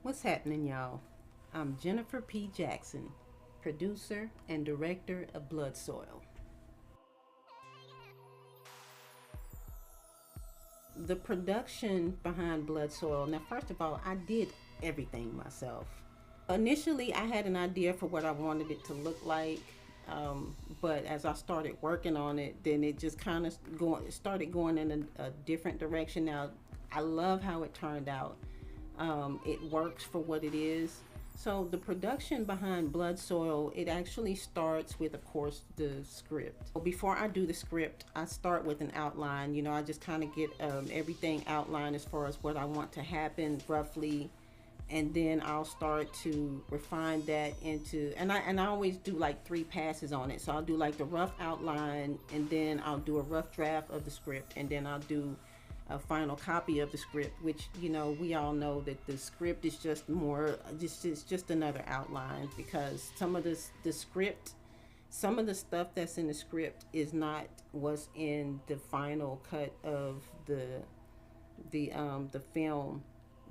What's happening, y'all? I'm Jennifer P. Jackson, producer and director of Bloodsoil. The production behind Bloodsoil, now, first of all, I did everything myself. Initially, I had an idea for what I wanted it to look like, but as I started working on it, then it just kind of started going in a different direction. Now, I love how it turned out. It works for what it is. So the production behind Bloodsoil, it actually starts with, of course, the script. Before I do the script, I start with an outline. I just kind of get everything outlined as far as what I want to happen roughly, and then I'll start to refine that into, and I always do like 3 passes on it. So I'll do like the rough outline, and then I'll do a rough draft of the script, and then I'll do a final copy of the script, which we all know that the script is just more just another outline, because the script, some of the stuff that's in the script is not what's in the final cut of the film,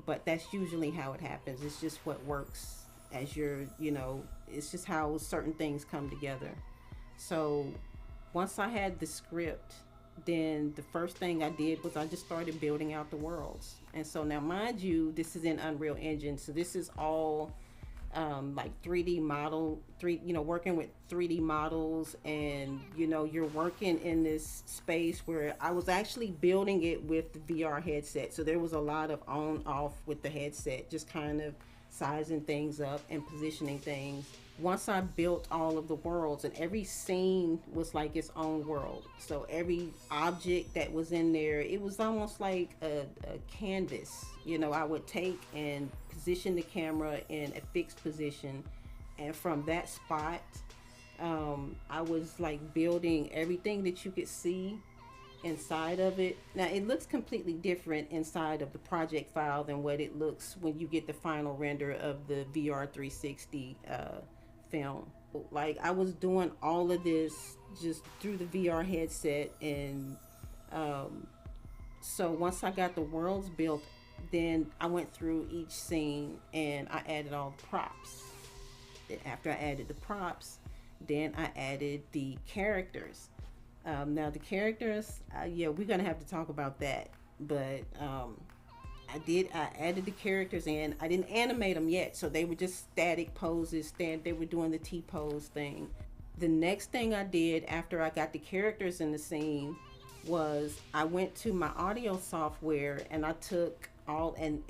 but that's usually how it happens. It's just what works as it's just how certain things come together. So once I had the script, then the first thing I did was I just started building out the worlds. And so now, mind you, this is in Unreal Engine, so this is all like 3D model, working with 3D models, and you're working in this space where I was actually building it with the VR headset. So there was a lot of on off with the headset, just kind of sizing things up and positioning things. Once I built all of the worlds, and every scene was like its own world, so every object that was in there, it was almost like a canvas. I would take and position the camera in a fixed position, and from that spot, I was like building everything that you could see inside of it. Now, it looks completely different inside of the project file than what it looks when you get the final render of the VR 360 film. Like, I was doing all of this just through the VR headset, and so once I got the worlds built, then I went through each scene and I added all the props. After I added the props, then I added the characters. Now the characters, yeah, we're gonna have to talk about that, but I added the characters in. I didn't animate them yet, so they were just static poses. They were doing the T-pose thing. The next thing I did after I got the characters in the scene was I went to my audio software, and I took all and